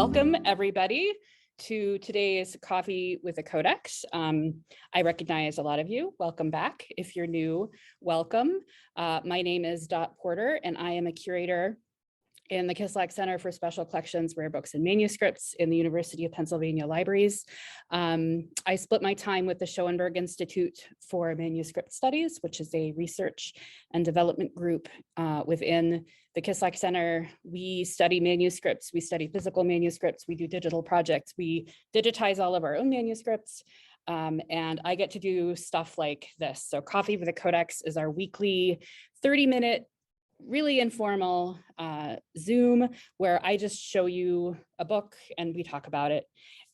Welcome everybody to today's Coffee with a Codex. I recognize a lot of you. Welcome back. If you're new, welcome. My name is Dot Porter and I am a curator in the Kislak Center for Special Collections, Rare Books and Manuscripts in the University of Pennsylvania Libraries. I split my time with the Schoenberg Institute for Manuscript Studies, which is a research and development group within the Kislak Center. We study manuscripts, we study physical manuscripts, we do digital projects, we digitize all of our own manuscripts, and I get to do stuff like this. So Coffee with a Codex is our weekly 30-minute really informal Zoom where I just show you a book and we talk about it.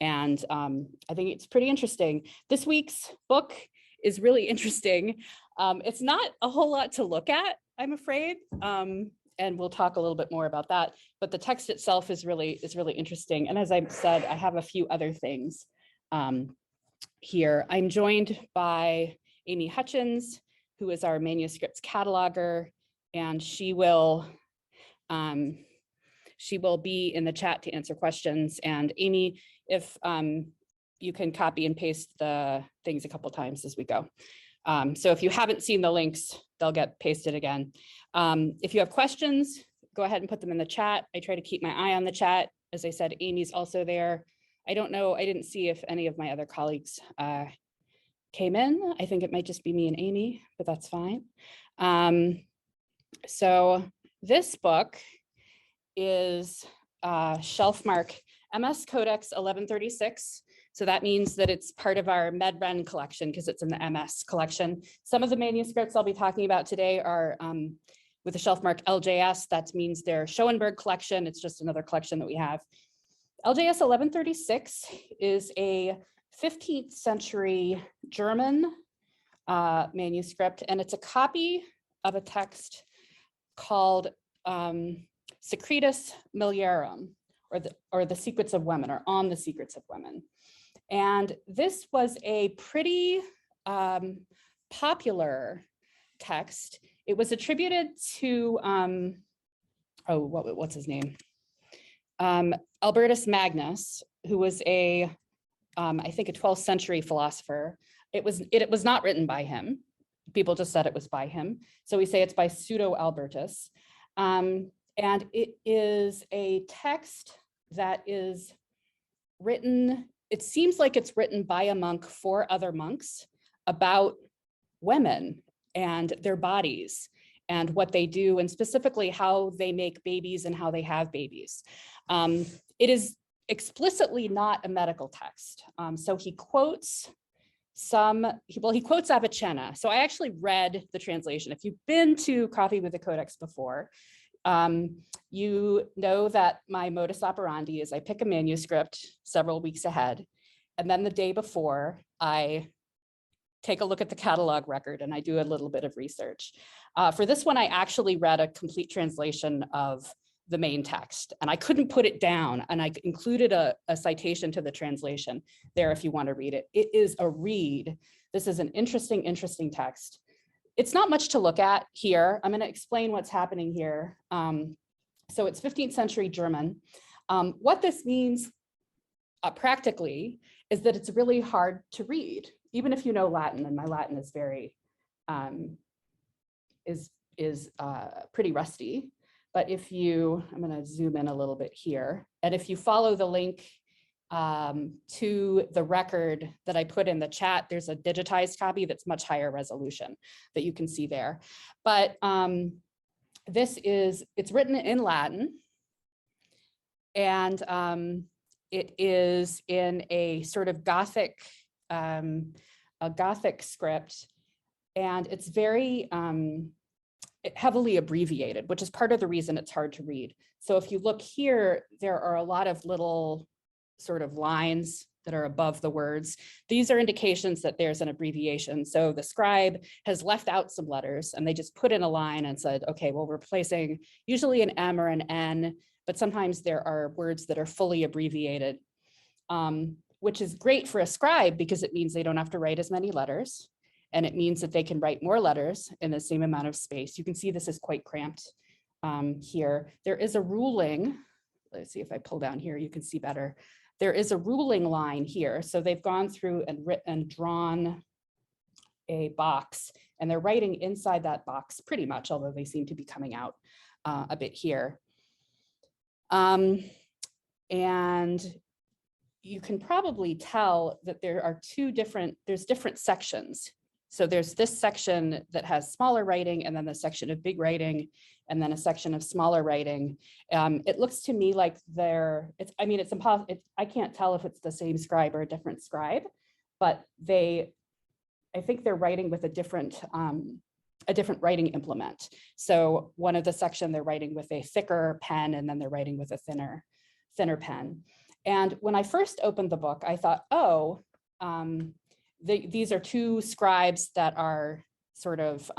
And I think it's pretty interesting. This week's book is really interesting. It's not a whole lot to look at, I'm afraid. And we'll talk a little bit more about that. But the text itself is really interesting. And as I've said, I have a few other things here. I'm joined by Amy Hutchins, who is our manuscripts cataloger. And she will be in the chat to answer questions. And Amy, if you can copy and paste the things a couple times as we go. So if you haven't seen the links, they'll get pasted again. If you have questions, go ahead and put them in the chat. I try to keep my eye on the chat. As I said, Amy's also there. I don't know, I didn't see if any of my other colleagues came in. I think it might just be me and Amy, but that's fine. So this book is shelf mark MS Codex 1136. So that means that it's part of our MedRen collection because it's in the MS collection. Some of the manuscripts I'll be talking about today are with the shelf mark LJS. That means they're Schoenberg collection. It's just another collection that we have. LJS 1136 is a 15th century German manuscript, and it's a copy of a text called Secretis mulierum, or the secrets of women, or on the secrets of women. And this was a pretty popular text. It was attributed to, what's his name? Albertus Magnus, who was I think a 12th century philosopher. It was not written by him. People just said it was by him. So we say it's by pseudo Albertus. And it is a text that is written, it seems like it's written by a monk for other monks about women and their bodies and what they do, and specifically how they make babies and how they have babies. It is explicitly not a medical text. So he quotes he quotes Avicenna. So I actually read the translation. If you've been to Coffee with a Codex before, you know that my modus operandi is I pick a manuscript several weeks ahead, and then the day before I take a look at the catalog record and I do a little bit of research. For this one, I actually read a complete translation of the main text, and I couldn't put it down, and I included a citation to the translation there if you want to read it. It is a read. This is an interesting text. It's not much to look at here. I'm going to explain what's happening here. So it's 15th century German. What this means practically is that it's really hard to read, even if you know Latin, and my Latin is very, pretty rusty. But if you, I'm going to zoom in a little bit here, and if you follow the link to the record that I put in the chat, there's a digitized copy that's much higher resolution that you can see there. But it's written in Latin, and it is in a sort of Gothic script, and it's very heavily abbreviated, which is part of the reason it's hard to read. So if you look here, there are a lot of little sort of lines that are above the words. These are indications that there's an abbreviation. So the scribe has left out some letters and they just put in a line and said, okay, well, we're replacing usually an M or an N, but sometimes there are words that are fully abbreviated, which is great for a scribe because it means they don't have to write as many letters. And it means that they can write more letters in the same amount of space. You can see this is quite cramped here. There is a ruling let's see if I pull down here, you can see better. There is a ruling line here. So they've gone through and drawn a box, and they're writing inside that box pretty much, although they seem to be coming out a bit here. And you can probably tell that there are there's different sections. So there's this section that has smaller writing, and then the section of big writing, and then a section of smaller writing. It looks to me like it's impossible. I can't tell if it's the same scribe or a different scribe, but I think they're writing with a different writing implement. So one of the section they're writing with a thicker pen, and then they're writing with a thinner pen. And when I first opened the book, I thought, oh, these are two scribes that are sort of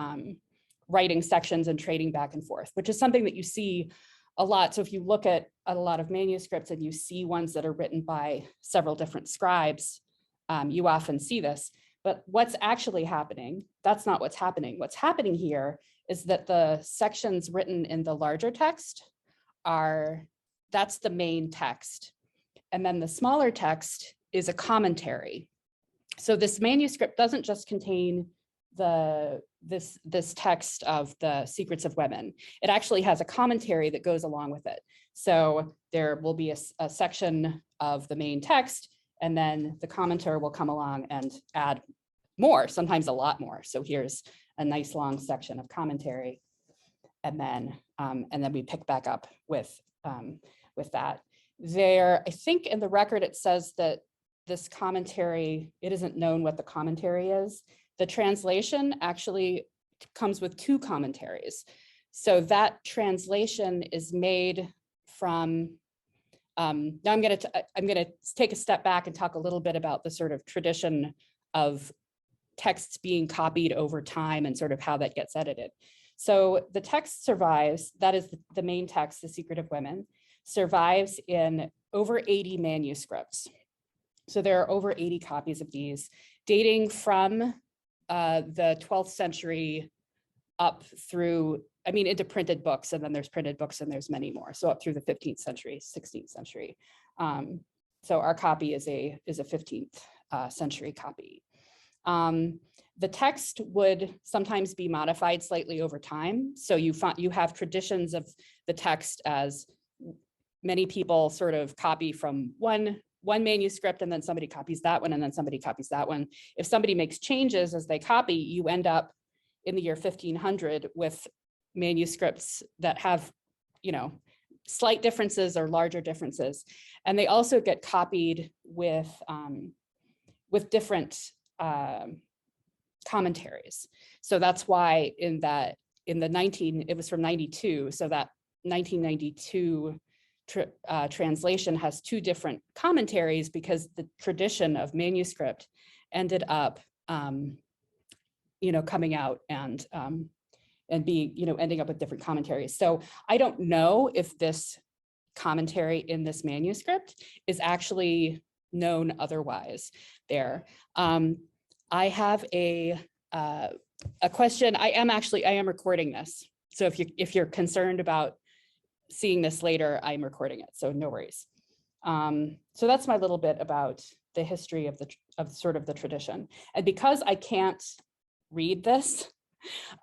writing sections and trading back and forth, which is something that you see a lot. So if you look at a lot of manuscripts and you see ones that are written by several different scribes, you often see this. But what's actually happening, that's not what's happening. What's happening here is that the sections written in the larger text that's the main text. And then the smaller text is a commentary. So this manuscript doesn't just contain this text of the Secrets of Women. It actually has a commentary that goes along with it. So there will be a section of the main text, and then the commenter will come along and add more, sometimes a lot more. So here's a nice long section of commentary, and then we pick back up with that. There, I think in the record it says that this commentary, it isn't known what the commentary is. The translation actually comes with two commentaries. So that translation is made from, now I'm gonna take a step back and talk a little bit about the sort of tradition of texts being copied over time and sort of how that gets edited. So the text survives, that is the main text, The Secret of Women, survives in over 80 manuscripts. So there are over 80 copies of these, dating from the 12th century up through, into printed books, and then there's printed books and there's many more. So up through the 15th century, 16th century. So our copy is a 15th century copy. The text would sometimes be modified slightly over time. So you have traditions of the text as many people sort of copy from one manuscript, and then somebody copies that one, and then somebody copies that one. If somebody makes changes as they copy, you end up in the year 1500 with manuscripts that have, slight differences or larger differences. And they also get copied with different commentaries. So that's why it was from 92, so that 1992 translation has two different commentaries, because the tradition of manuscript ended up coming out and ending up with different commentaries. So I don't know if this commentary in this manuscript is actually known otherwise there. I have a question. I am recording this. So if you're concerned about seeing this later, I'm recording it, so no worries. So that's my little bit about the history of sort of the tradition. And because I can't read this,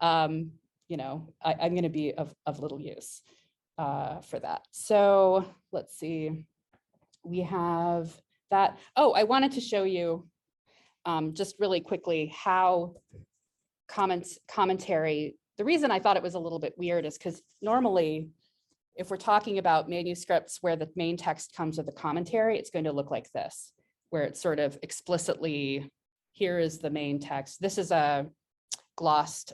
I'm going to be of little use for that. So let's see, we have that. Oh, I wanted to show you just really quickly how commentary, the reason I thought it was a little bit weird is because normally, if we're talking about manuscripts where the main text comes with a commentary, it's going to look like this, where it's sort of explicitly, here is the main text. This is a glossed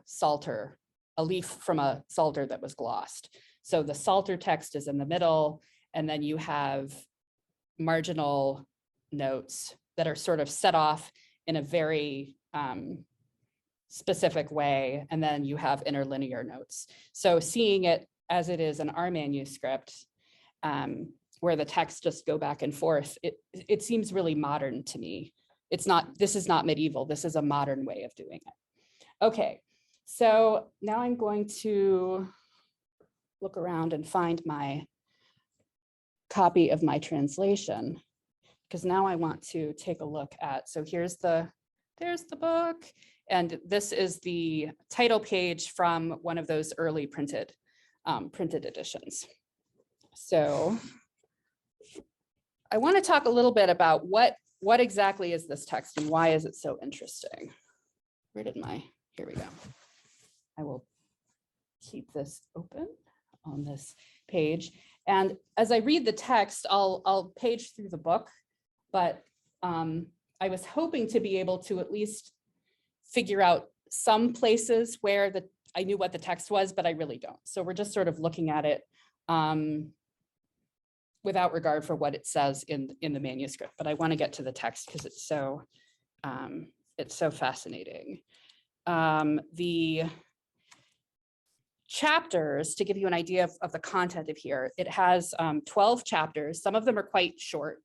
psalter, a leaf from a psalter that was glossed. So the psalter text is in the middle, and then you have marginal notes that are sort of set off in a very specific way, and then you have interlinear notes. So seeing it as it is in our manuscript, where the texts just go back and forth, it seems really modern to me. This is not medieval, this is a modern way of doing it. Okay, so now I'm going to look around and find my copy of my translation, because now I want to take a look at, so there's the book, and this is the title page from one of those early printed editions. So I want to talk a little bit about what exactly is this text and why is it so interesting? Where did here we go. I will keep this open on this page. And as I read the text, I'll page through the book, but I was hoping to be able to at least figure out some places where I knew what the text was, but I really don't. So we're just sort of looking at it without regard for what it says in the manuscript. But I want to get to the text because it's so fascinating. The chapters, to give you an idea of the content of here, it has 12 chapters. Some of them are quite short.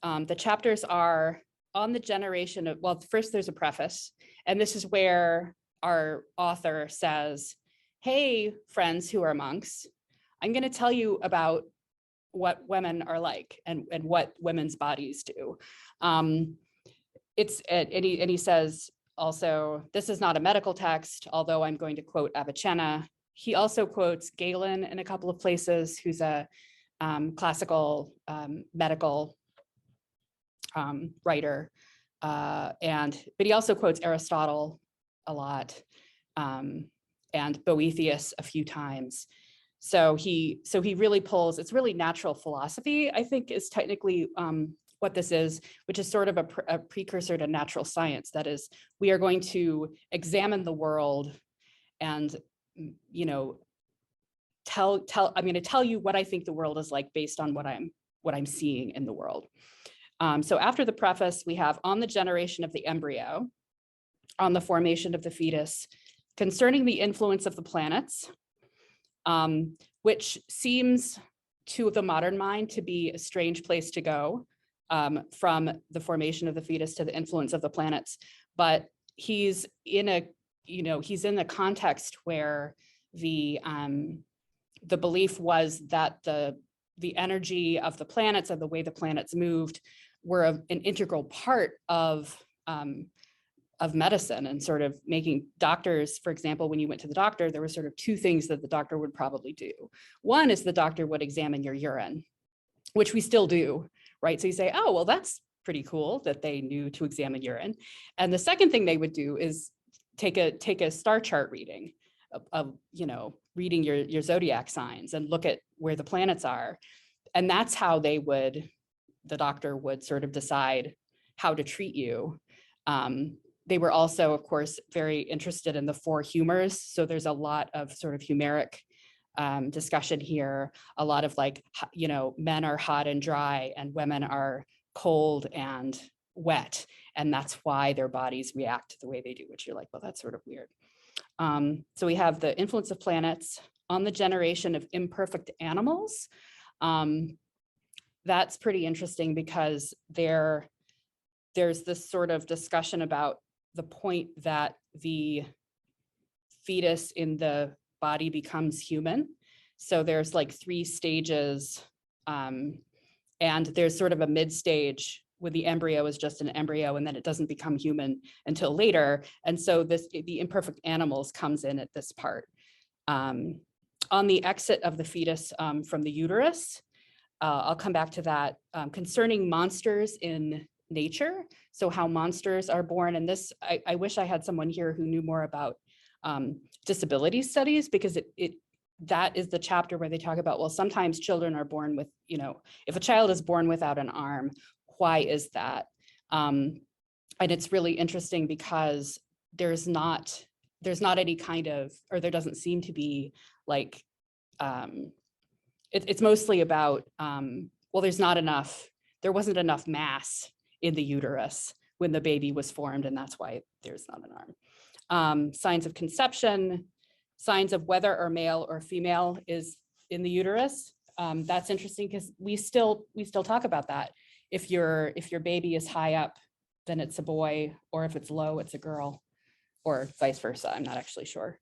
The chapters are on the generation of, well, first there's a preface, and this is where our author says, hey, friends who are monks, I'm going to tell you about what women are like and what women's bodies do. And he says also, this is not a medical text, although I'm going to quote Avicenna. He also quotes Galen in a couple of places, who's a classical medical writer, but he also quotes Aristotle a lot, and Boethius a few times. So he really pulls, it's really natural philosophy, I think, is technically what this is, which is sort of a precursor to natural science. That is, we are going to examine the world and, you know, I'm going to tell you what I think the world is like based on what I'm seeing in the world. So after the preface, we have on the generation of the embryo, on the formation of the fetus, concerning the influence of the planets, which seems to the modern mind to be a strange place to go, from the formation of the fetus to the influence of the planets. But he's in the context where the belief was that the energy of the planets and the way the planets moved were an integral part of medicine, and sort of making doctors, for example, when you went to the doctor, there were sort of two things that the doctor would probably do. One is the doctor would examine your urine, which we still do, right? So you say, oh, well, that's pretty cool that they knew to examine urine. And the second thing they would do is take a star chart reading of reading your zodiac signs and look at where the planets are. And that's how the doctor would sort of decide how to treat you. They were also, of course, very interested in the four humors. So there's a lot of sort of humeric discussion here, a lot of men are hot and dry and women are cold and wet. And that's why their bodies react the way they do, which you're like, well, that's sort of weird. So we have the influence of planets on the generation of imperfect animals. That's pretty interesting because there's this sort of discussion about the point that the fetus in the body becomes human. So there's like 3 stages, and there's sort of a mid stage when the embryo is just an embryo and then it doesn't become human until later. And so the imperfect animals comes in at this part. On the exit of the fetus from the uterus, I'll come back to that, concerning monsters in nature. So how monsters are born. And this, I wish I had someone here who knew more about disability studies, because that is the chapter where they talk about, well, sometimes children are born with, if a child is born without an arm, why is that? And it's really interesting because there's not any kind of, or there doesn't seem to be like, it's mostly about, well, there wasn't enough mass in the uterus when the baby was formed, and that's why there's not an arm. Signs of conception, signs of whether or male or female is in the uterus. That's interesting because we still talk about that. If your baby is high up, then it's a boy, or if it's low, it's a girl, or vice versa. I'm not actually sure.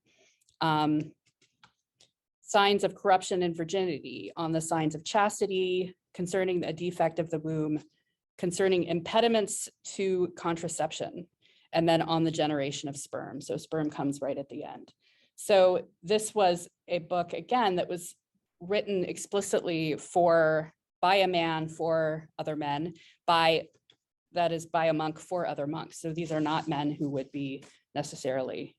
signs of corruption and virginity, on the signs of chastity, concerning a defect of the womb, concerning impediments to contraception, and then on the generation of sperm. So sperm comes right at the end. So this was a book, again, that was written explicitly by a man for other men, that is by a monk for other monks. So these are not men who would be necessarily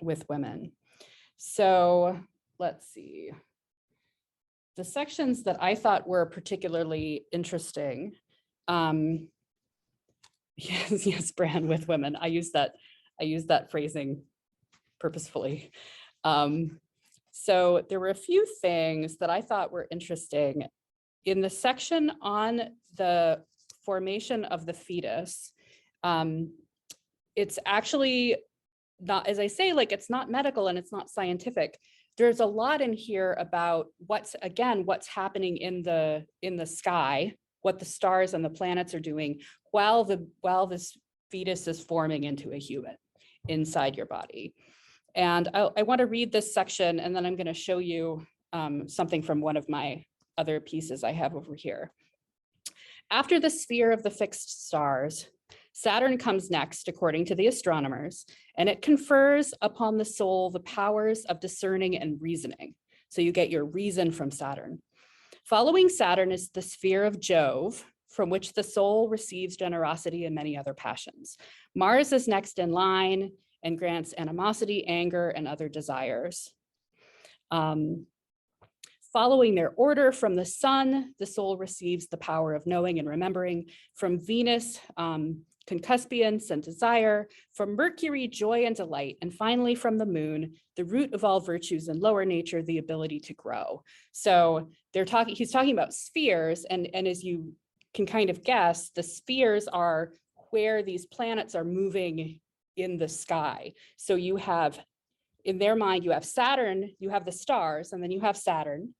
with women. So let's see. The sections that I thought were particularly interesting. Yes, Bran, with women. I use that phrasing purposefully. So there were a few things that I thought were interesting. In the section on the formation of the fetus, it's actually not, as I say, like, it's not medical and it's not scientific. There's a lot in here about what's happening in the sky, what the stars and the planets are doing while this fetus is forming into a human inside your body. And I want to read this section, and then I'm going to show you something from one of my other pieces I have over here. After the sphere of the fixed stars, Saturn comes next, according to the astronomers, and it confers upon the soul the powers of discerning and reasoning. So you get your reason from Saturn. Following Saturn is the sphere of Jove, from which the soul receives generosity and many other passions. Mars is next in line and grants animosity, anger, and other desires. Following their order from the sun, the soul receives the power of knowing and remembering. From Venus, concupiscence and desire. From Mercury, joy and delight. And finally, from the moon, the root of all virtues and lower nature, the ability to grow. So he's talking about spheres, and as you can kind of guess, the spheres are where these planets are moving in the sky. So you have, in their mind, you have Saturn, you have the stars, and then you have Saturn.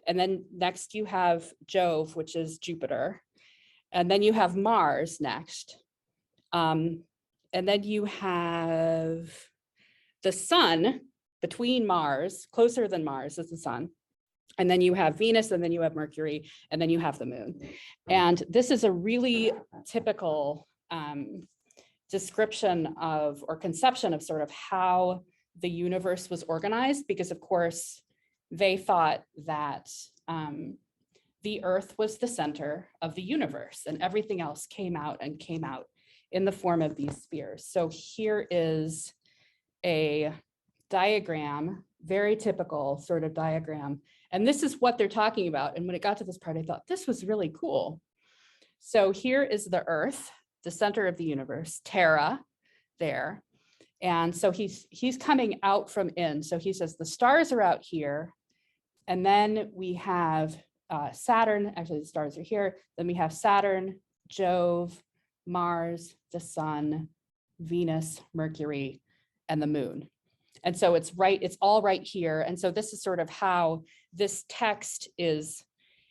And then next you have Jove, which is Jupiter. And then you have Mars next. And then you have the sun between Mars, closer than Mars is the sun. And then you have Venus, and then you have Mercury, and then you have the moon. And this is a really typical description of, or conception of, sort of how the universe was organized, because of course they thought that the Earth was the center of the universe, and everything else came out in the form of these spheres. So here is a diagram, very typical sort of diagram. And this is what they're talking about. And when it got to this part, I thought this was really cool. So here is the Earth, the center of the universe, Terra there. And so he's coming out from in. So he says the stars are out here. And then we have Saturn, actually the stars are here. Then we have Saturn, Jove, Mars, the sun, Venus, Mercury, and the moon. And so it's all right here. And so this is sort of how this text is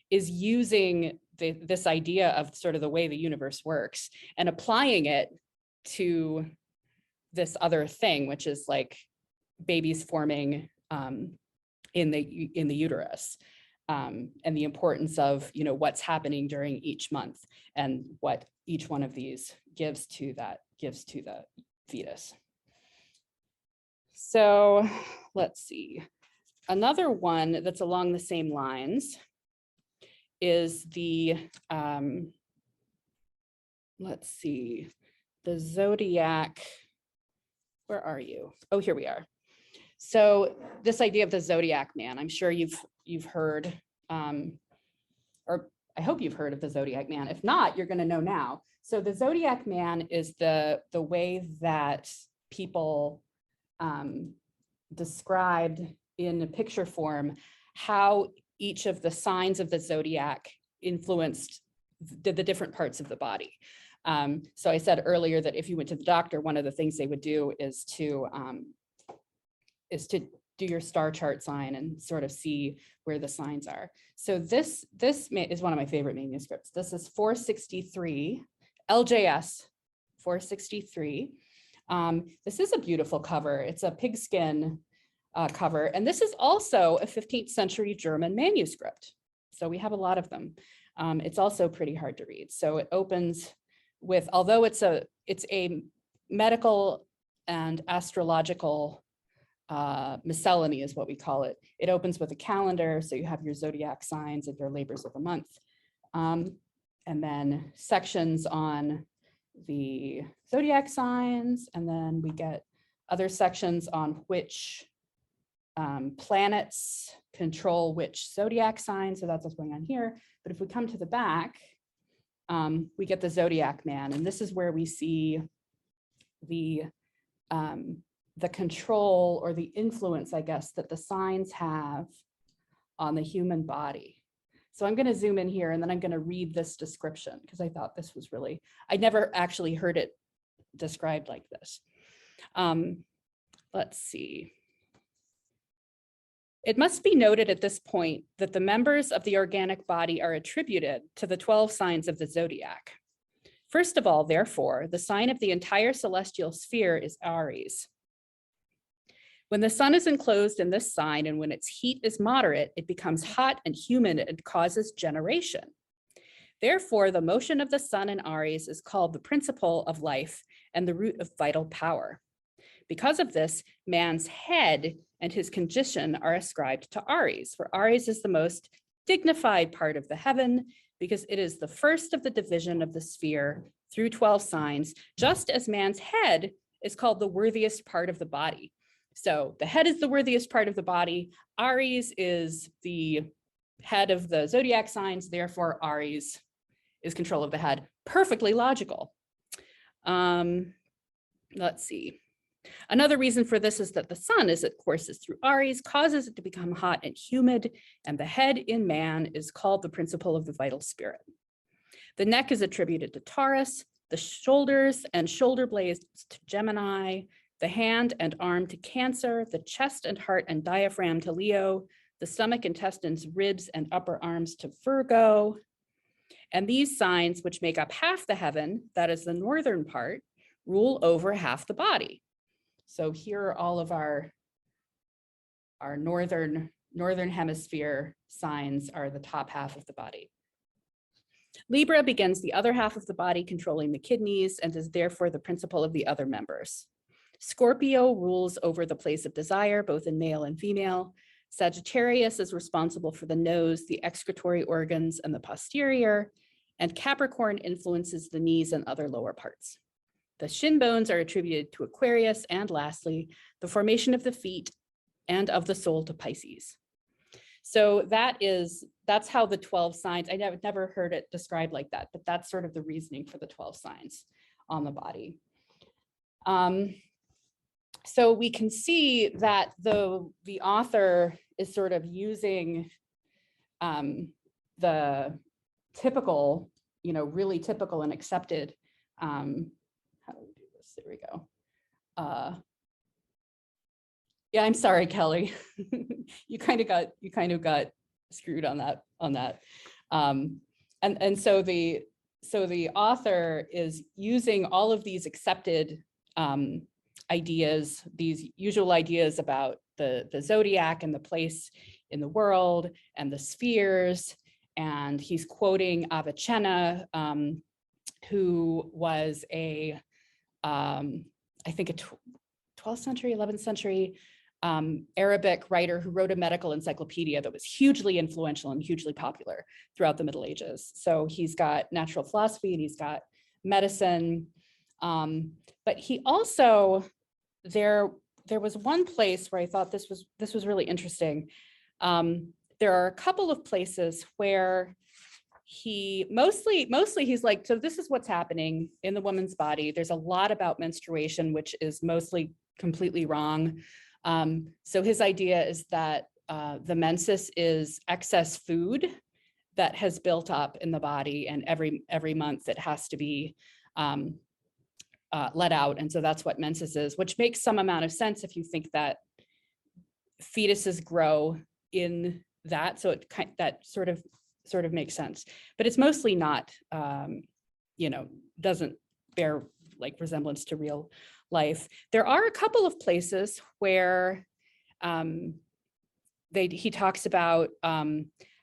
using this idea of sort of the way the universe works and applying it to this other thing, which is like babies forming in the uterus, and the importance of, you know, what's happening during each month and what each one of these gives to the fetus. So let's see. Another one that's along the same lines is the, let's see, the Zodiac. Where are you? Oh, here we are. So this idea of the Zodiac man, I'm sure you've heard, or I hope you've heard of the Zodiac man. If not, you're going to know now. So the Zodiac man is the way that people described in a picture form how each of the signs of the zodiac influenced the different parts of the body. So I said earlier that if you went to the doctor, one of the things they would do is to do your star chart sign and sort of see where the signs are. So this is one of my favorite manuscripts. This is 463, LJS 463. This is a beautiful cover. It's a pigskin cover. And this is also a 15th century German manuscript. So we have a lot of them. It's also pretty hard to read. So it opens with, although it's a medical and astrological miscellany is what we call it. It opens with a calendar. So you have your zodiac signs and your labors of the month. And then sections on the zodiac signs. And then we get other sections on which planets control which zodiac sign. So that's what's going on here. But if we come to the back, we get the zodiac man. And this is where we see the control or the influence, I guess, that the signs have on the human body. So I'm going to zoom in here and then I'm going to read this description because I thought this was really, I'd never actually heard it described like this. Let's see. It must be noted at this point that the members of the organic body are attributed to the 12 signs of the zodiac. First of all, therefore, the sign of the entire celestial sphere is Aries. When the sun is enclosed in this sign and when its heat is moderate, it becomes hot and humid and causes generation. Therefore, the motion of the sun in Aries is called the principle of life and the root of vital power. Because of this, man's head and his condition are ascribed to Aries, for Aries is the most dignified part of the heaven because it is the first of the division of the sphere through 12 signs, just as man's head is called the worthiest part of the body. So the head is the worthiest part of the body. Aries is the head of the zodiac signs, therefore Aries is control of the head. Perfectly logical. Let's see. Another reason for this is that the sun, as it courses through Aries, causes it to become hot and humid, and the head in man is called the principle of the vital spirit. The neck is attributed to Taurus, the shoulders and shoulder blades to Gemini, the hand and arm to Cancer, the chest and heart and diaphragm to Leo, the stomach, intestines, ribs, and upper arms to Virgo. And these signs, which make up half the heaven, that is the northern part, rule over half the body. So here are all of our northern hemisphere signs are the top half of the body. Libra begins the other half of the body, controlling the kidneys, and is therefore the principle of the other members. Scorpio rules over the place of desire, both in male and female. Sagittarius is responsible for the nose, the excretory organs, and the posterior, and Capricorn influences the knees and other lower parts. The shin bones are attributed to Aquarius, and lastly, the formation of the feet and of the soul to Pisces. So that's how the 12 signs, I never heard it described like that, but that's sort of the reasoning for the 12 signs on the body. So we can see that the author is sort of using the typical, really typical and accepted, how do we do this? There we go. Yeah, I'm sorry, Kelly. you kind of got screwed on that. And so the author is using all of these accepted ideas, these usual ideas about the zodiac and the place in the world and the spheres. And he's quoting Avicenna, who was I think a 12th century, 11th century Arabic writer who wrote a medical encyclopedia that was hugely influential and hugely popular throughout the Middle Ages. So he's got natural philosophy and he's got medicine. But he also, there was one place where I thought this was really interesting. There are a couple of places where he mostly he's like, so this is what's happening in the woman's body. There's a lot about menstruation, which is mostly completely wrong. So his idea is that the menses is excess food that has built up in the body, and every month it has to be let out. And so that's what menses is, which makes some amount of sense if you think that fetuses grow in that. So that sort of makes sense, but it's mostly not, doesn't bear like resemblance to real life. There are a couple of places where he talks about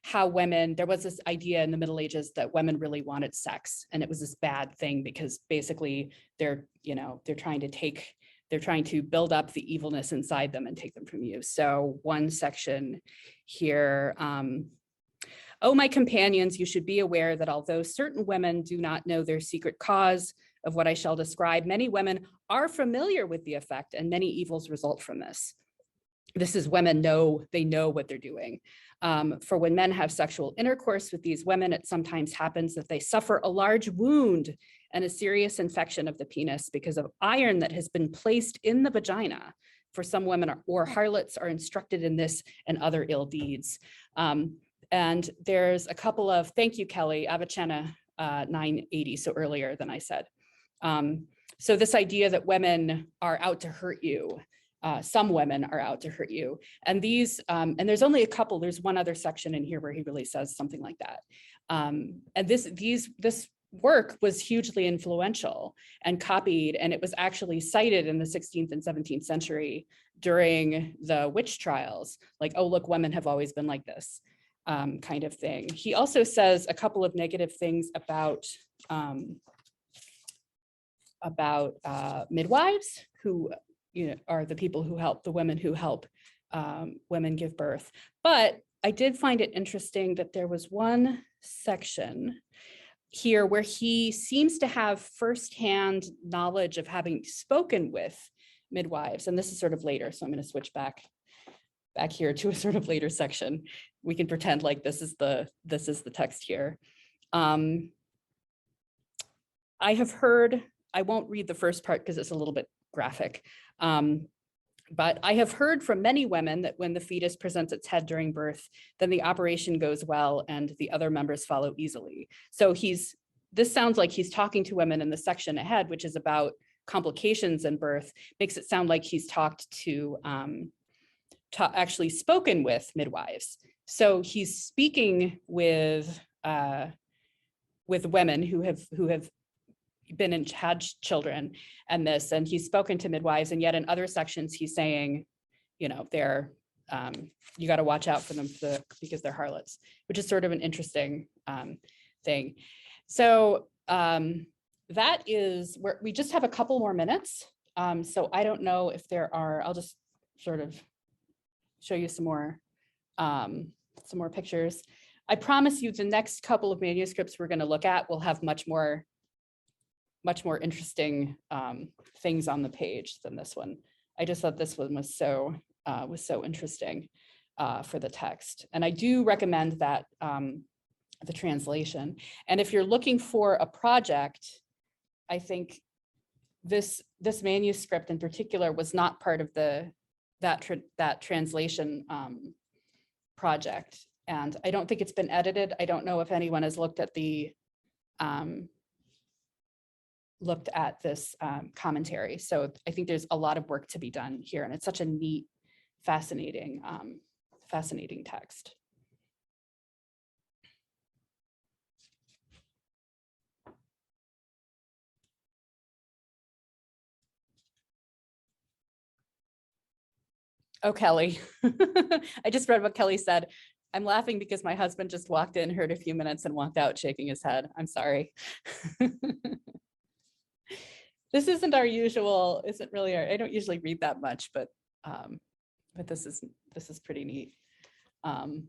how women, there was this idea in the Middle Ages that women really wanted sex, and it was this bad thing because basically they're trying to build up the evilness inside them and take them from you. So one section here, oh, my companions, you should be aware that although certain women do not know their secret cause of what I shall describe, many women are familiar with the effect, and many evils result from this. This is women they know what they're doing. For when men have sexual intercourse with these women, it sometimes happens that they suffer a large wound and a serious infection of the penis because of iron that has been placed in the vagina. For some women or harlots are instructed in this and other ill deeds. And there's a couple of, thank you, Kelly, Avicenna 980, so earlier than I said. So this idea that women are out to hurt you, some women are out to hurt you. And these, and there's only a couple, there's one other section in here where he really says something like that. And this work was hugely influential and copied, and it was actually cited in the 16th and 17th century during the witch trials, like, oh, look, women have always been like this. Kind of thing. He also says a couple of negative things about midwives, who are the people who help, the women who help women give birth. But I did find it interesting that there was one section here where he seems to have firsthand knowledge of having spoken with midwives, and this is sort of later, so I'm going to switch back here to a sort of later section. We can pretend like this is the text here. I have heard, I won't read the first part because it's a little bit graphic, but I have heard from many women that when the fetus presents its head during birth, then the operation goes well and the other members follow easily. So this sounds like he's talking to women in the section ahead, which is about complications in birth, makes it sound like he's talked to actually spoken with midwives. So he's speaking with women who have had children and he's spoken to midwives, and yet in other sections he's saying, they're you got to watch out for them because they're harlots, which is sort of an interesting thing. So that is where we just have a couple more minutes. So I don't know if there are, I'll just sort of show you some more pictures. I promise you the next couple of manuscripts we're going to look at will have much more interesting things on the page than this one. I just thought this one was so interesting for the text. And I do recommend that the translation. And if you're looking for a project, I think this manuscript in particular was not part of that translation project. And I don't think it's been edited. I don't know if anyone has looked at this commentary. So I think there's a lot of work to be done here, and it's such a neat, fascinating text. Oh, Kelly. I just read what Kelly said. I'm laughing because my husband just walked in, heard a few minutes, and walked out shaking his head. I'm sorry. This isn't our usual, I don't usually read that much, but this is pretty neat. And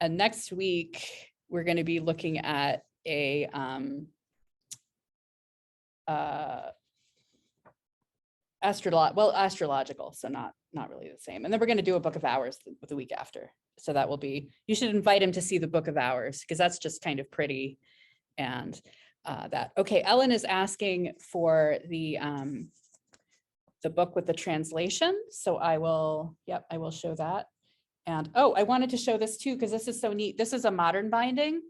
next week, we're going to be looking at a astrological, so not really the same. And then we're going to do a book of hours the week after. So that will be, you should invite him to see the book of hours because that's just kind of pretty. And that, okay, Ellen is asking for the book with the translation. So I will show that. And oh, I wanted to show this too, because this is so neat. This is a modern binding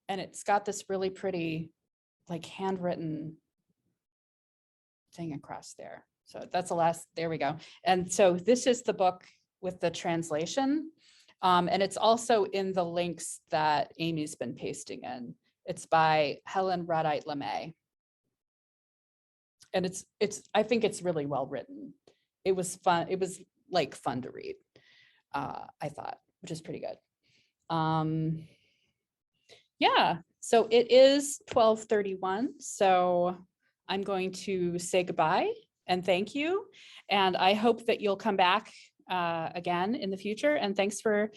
and it's got this really pretty, like handwritten thing across there. So that's the last, there we go. And so this is the book with the translation. And it's also in the links that Amy's been pasting in. It's by Helen Radite LeMay. And I think it's really well written. It was fun. It was like fun to read, I thought, which is pretty good. Yeah, so it is 12:31. So I'm going to say goodbye and thank you. And I hope that you'll come back again in the future. And thanks for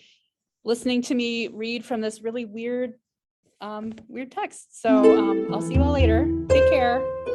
listening to me read from this really weird text. So I'll see you all later. Take care.